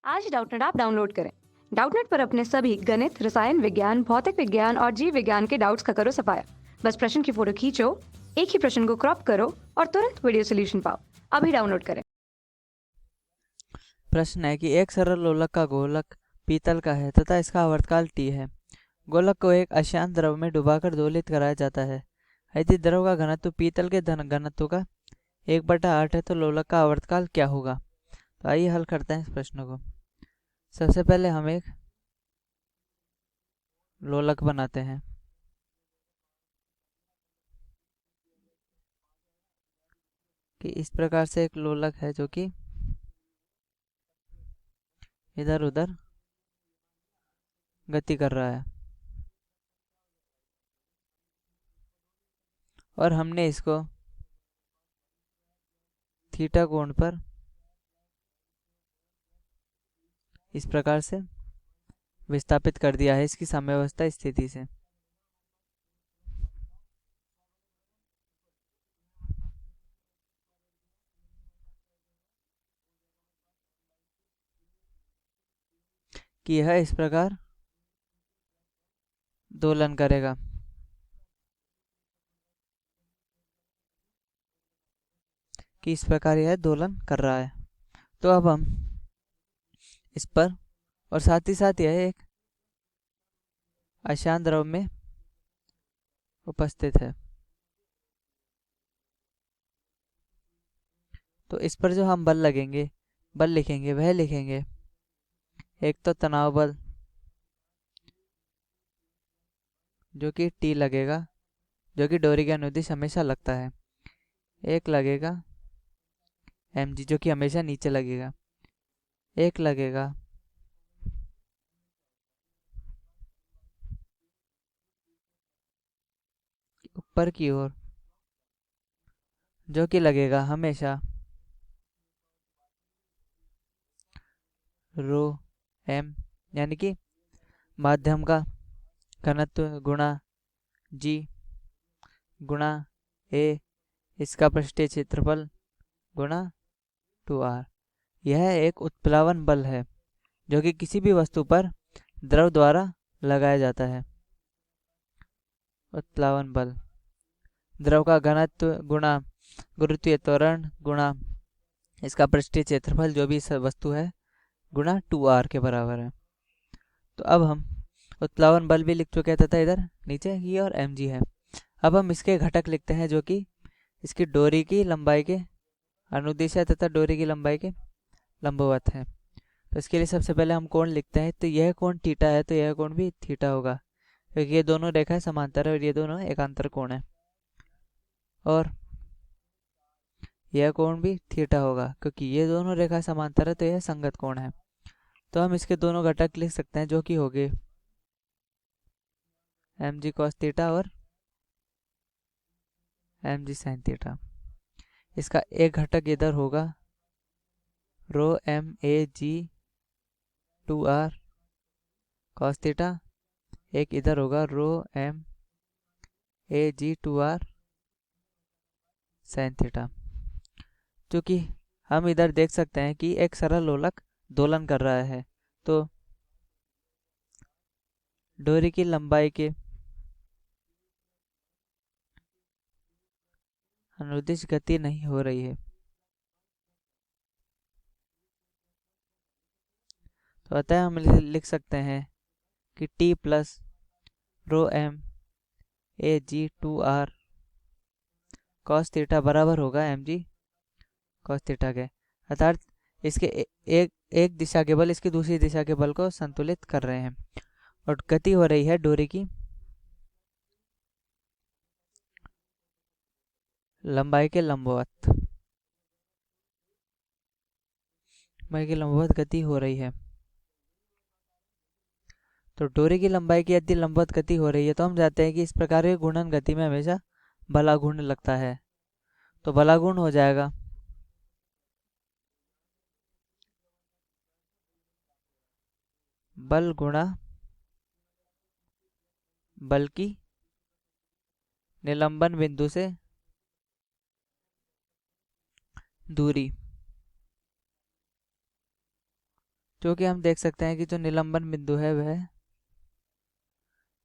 आज Doubtnut app download करें। Doubtnut पर अपने सभी गणित, रसायन विज्ञान, भौतिक विज्ञान और जीव विज्ञान के डाउट्स का करो सफाया। बस प्रश्न की फोटो खींचो, एक ही प्रश्न को क्रॉप करो और तुरंत वीडियो सोल्यूशन पाओ। अभी डाउनलोड करें। प्रश्न है कि एक सरल लोलक का गोलक पीतल का है तथा इसका आवर्तकाल T है। गोलक को एक अशांत द्रव में डुबाकर दोलित कराया जाता है। यदि द्रव का घनत्व पीतल के घनत्व का 1/8 है तो लोलक का आवर्तकाल क्या होगा। तो आइए हल करते हैं इस प्रश्न को। सबसे पहले हम एक लोलक बनाते हैं। कि इस प्रकार से एक लोलक है जो कि इधर उधर गति कर रहा है और हमने इसको थीटा कोण पर इस प्रकार से विस्थापित कर दिया है इसकी साम्यावस्था स्थिति से। कि यह इस प्रकार दोलन करेगा। कि इस प्रकार यह दोलन कर रहा है। तो अब हम इस पर और साथ ही साथ यह एक अशांत द्रव में उपस्थित है तो इस पर जो हम बल लिखेंगे वह लिखेंगे। एक तो तनाव बल जो कि T लगेगा, जो कि डोरी के अनुदिश हमेशा लगता है। एक लगेगा mg जो कि हमेशा नीचे लगेगा। एक लगेगा ऊपर की ओर जो कि लगेगा हमेशा रो m, यानी कि माध्यम का घनत्व गुणा g गुणा a इसका पृष्ठीय क्षेत्रफल गुणा 2r। यह एक उत्प्लावन बल है जो कि किसी भी वस्तु पर द्रव द्वारा लगाया जाता है। उत्प्लावन बल द्रव का घनत्व गुणा गुरुत्वीय त्वरण गुणा इसका पृष्ठीय क्षेत्रफल जो भी वस्तु है गुणा 2r के बराबर है। तो अब हम उत्प्लावन बल भी लिख चुके हैं तथा इधर नीचे ही और mg है। अब हम इसके घटक लिखते हैं जो कि इसकी डोरी की लंबाई के अनुदिश है तथा डोरी की लंबाई के लंबवत है। तो इसके लिए सबसे पहले हम कोण लिखते हैं। तो यह कोण थीटा है तो यह कोण भी थीटा होगा क्योंकि ये दोनों रेखाएं समांतर है और ये दोनों एकांतर कोण है। और यह कोण भी थीटा होगा क्योंकि ये दोनों रेखाएं समांतर है तो यह संगत कोण है। तो हम इसके दोनों घटक लिख सकते हैं जो कि हो गए mg cos थीटा और mg sin थीटा। इसका एक घटक इधर होगा रो m a g 2r cos theta, एक इधर होगा रो m a g 2r sin theta. क्योंकि हम इधर देख सकते हैं कि एक सरल लोलक दोलन कर रहा है तो डोरी की लंबाई के अनुदिश गति नहीं हो रही है। तो अतः हम लिख सकते हैं कि T plus row m a g 2r cos theta बराबर होगा mg cos थीटा के। अर्थात इसके एक दिशा के बल इसकी दूसरी दिशा के बल को संतुलित कर रहे हैं और गति हो रही है डोरी की लंबाई के लंबवत। लंबाई की लंबवत गति हो रही है। तो डोरी की लंबाई की यदि लंबवत गति हो रही है तो हम जानते हैं कि इस प्रकार के घूर्णन गति में हमेशा बलाघूर्ण लगता है। तो बलाघूर्ण हो जाएगा बल गुणा बल की निलंबन बिंदु से दूरी क्योंकि हम देख सकते हैं कि जो निलंबन बिंदु है वह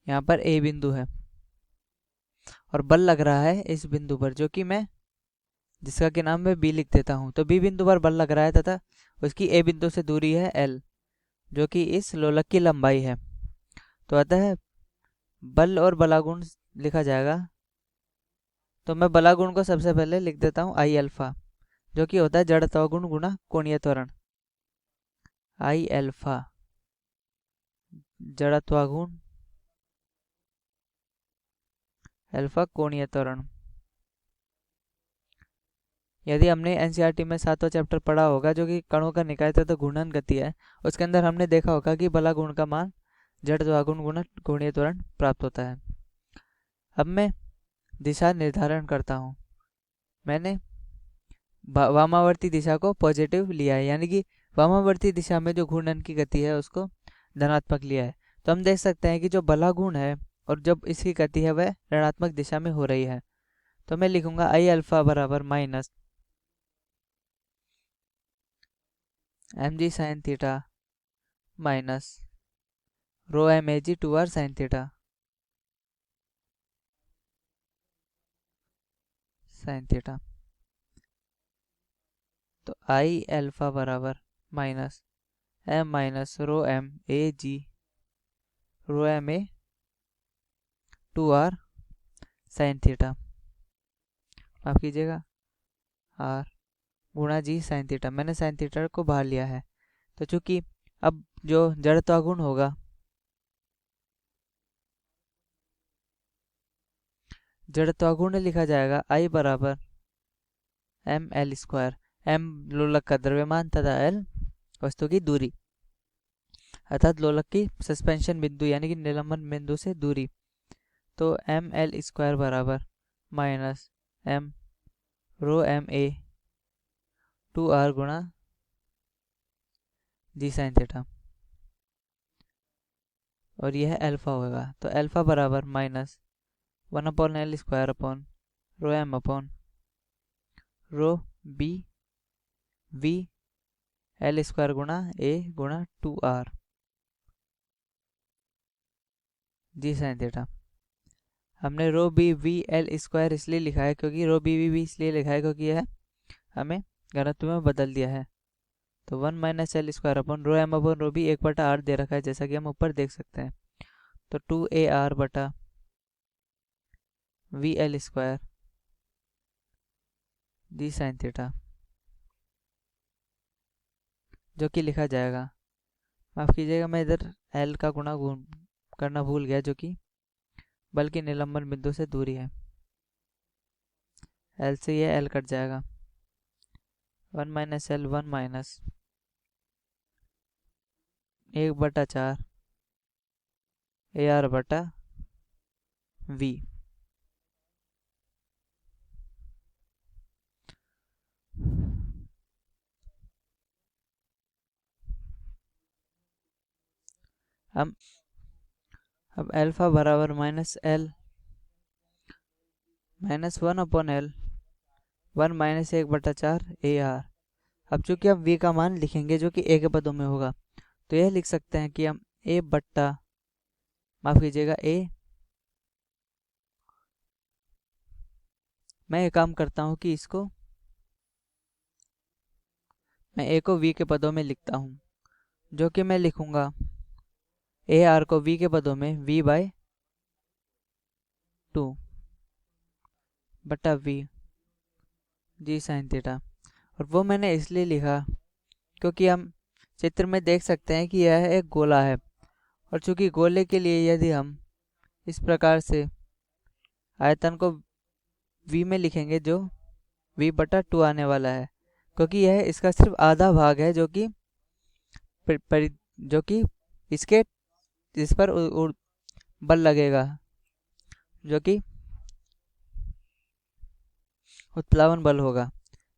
यहाँ पर ए बिंदु है और बल लग रहा है इस बिंदु पर, जो कि मैं जिसका कि नाम मैं बी लिख देता हूँ। तो बी बिंदु पर बल लग रहा है तथा उसकी ए बिंदु से दूरी है एल, जो कि इस लोलक की लंबाई है। तो अतः बल और बलागुण लिखा जाएगा। तो मैं बलागुण को सबसे पहले लिख देता हूँ आई अल्फा, जो कि होता है जड़त्व गुण गुणा कोणीय त्वरण। आई अल्फा जड़त्व गुण अल्फा कोणीय त्वरण। यदि हमने एनसीईआरटी में 7वां चैप्टर पढ़ा होगा जो कि कणों का निकाय तथा घूर्णन गति है, उसके अंदर हमने देखा होगा कि बला गुण का मान जड़त्व गुण गुणा कोणीय त्वरण प्राप्त होता है। अब मैं दिशा निर्धारण करता हूँ। मैंने वामावर्ती दिशा को पॉजिटिव लिया है, यानी कि वामावर्ती दिशा में जो घूर्णन की गति है उसको धनात्मक लिया है। तो हम देख सकते हैं कि जो बला गुण है और जब इसकी गति है वह ऋणात्मक दिशा में हो रही है। तो मैं लिखूंगा आई अल्फा बराबर minus m g sine theta minus rho m a g 2r sine theta sine theta. तो आई अल्फा बराबर minus m minus rho m a 2r sine theta, माफ कीजिएगा आर गुणा जी साइन थीटा। मैंने sine theta को बाहर लिया है। तो चूंकि अब जो जड़त्व गुण होगा, जड़त्व गुण लिखा जाएगा आई बराबर एम एल स्क्वायर। एम लोलक का द्रव्यमान तथा एल वस्तु की दूरी, अर्थात लोलक की सस्पेंशन बिंदु यानी कि निलंबन बिंदु से दूरी। तो एम एल स्क्वायर बराबर minus m rho m a 2r गुणा जी साइन थीटा, और यह अल्फा होगा। तो अल्फा बराबर minus 1/L square upon rho m upon rho b v l square गुणा ए गुणा 2r जी साइन थीटा। हमने rho b v l square इसलिए लिखा है क्योंकि रो बी वी वी इसलिए लिखा है क्योंकि यह हमें घनत्व में बदल दिया है। तो 1 - l square upon rho m upon rho b 1/r दे रखा है, जैसा कि हम ऊपर देख सकते हैं। तो 2ar बटा we l square ji sine theta, जो कि लिखा जाएगा, माफ़ कीजिएगा मैं इधर एल का गुणा करना भूल गया, जो कि बल्कि निलंबन बिंदु से दूरी है। एल से ये एल कट जाएगा। 1 - एल 1 माइनस 1/4 AR बटा V। अब अल्फा बराबर minus L minus 1/L 1 - 1/4 AR। अब चूंकि हम V का मान लिखेंगे जो कि A के पदों में होगा, तो यह लिख सकते हैं कि हम A बट्टा माफ कीजिएगा A, मैं एक काम करता हूँ कि इसको मैं A को V के पदों में लिखता हूँ, जो कि मैं लिखूंगा AR को V के पदों में V/2 बटा V जी साइन थीटा। और वो मैंने इसलिए लिखा क्योंकि हम चित्र में देख सकते हैं कि यह एक गोला है, और चूंकि गोले के लिए यदि हम इस प्रकार से आयतन को V में लिखेंगे जो V/2 आने वाला है, क्योंकि यह इसका सिर्फ आधा भाग है जो कि इसके जिस पर बल लगेगा, जो कि उत्प्लावन बल होगा।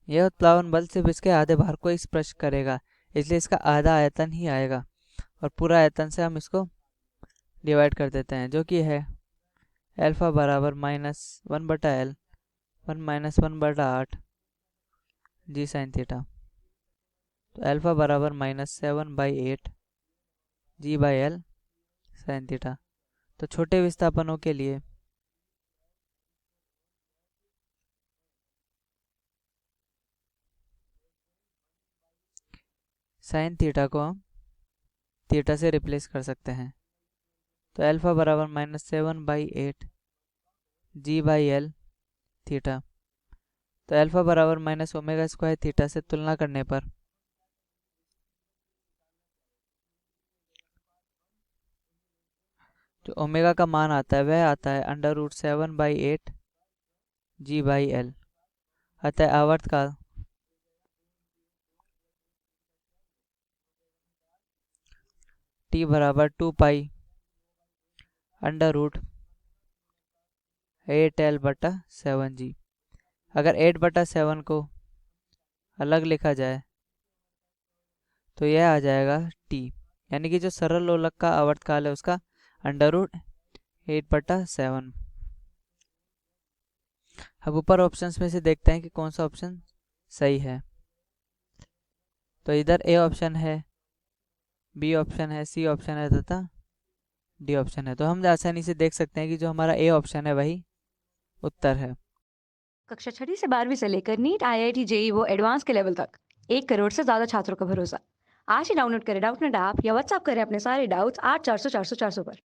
यह उत्प्लावन बल सिर्फ इसके आधे भार को स्पर्श करेगा, इसलिए इसका आधा आयतन ही आएगा, और पूरा आयतन से हम इसको डिवाइड कर देते हैं, जो कि है अल्फा बराबर माइनस 1/L 1 - 1/8 जी साइन थीटा। तो अल्फा बराबर -7/8 g/l sin थीटा। तो छोटे विस्थापनों के लिए साइन थीटा को हम थीटा से रिप्लेस कर सकते हैं। तो अल्फा बराबर -7/8 g/l थीटा। तो अल्फा बराबर -ओमेगा² थीटा से तुलना करने पर जो ओमेगा का मान आता है वह आता है √7/8 g/l। अतः आवर्तकाल t बराबर 2 पाई √8l/7g। अगर 8/7 को अलग लिखा जाए तो यह आ जाएगा t, यानी कि जो सरल लोलक का आवर्तकाल है उसका √8/7। अब ऊपर ऑप्शंस में से देखते हैं कि कौन सा ऑप्शन सही है। तो इधर ए ऑप्शन है, बी ऑप्शन है, सी ऑप्शन है तथा डी ऑप्शन है। तो हम आसानी से देख सकते हैं कि जो हमारा ए ऑप्शन है वही उत्तर है। कक्षा 6वीं से 12वीं से लेकर नीट, IIT, JEE वो एडवांस के लेवल तक 1 करोड़ से ज्यादा छात्रों का भरोसा। आज ही डाउनलोड करें डाउटनेट ऐप या व्हाट्सएप करें अपने सारे डाउट्स 8400 400 400 पर।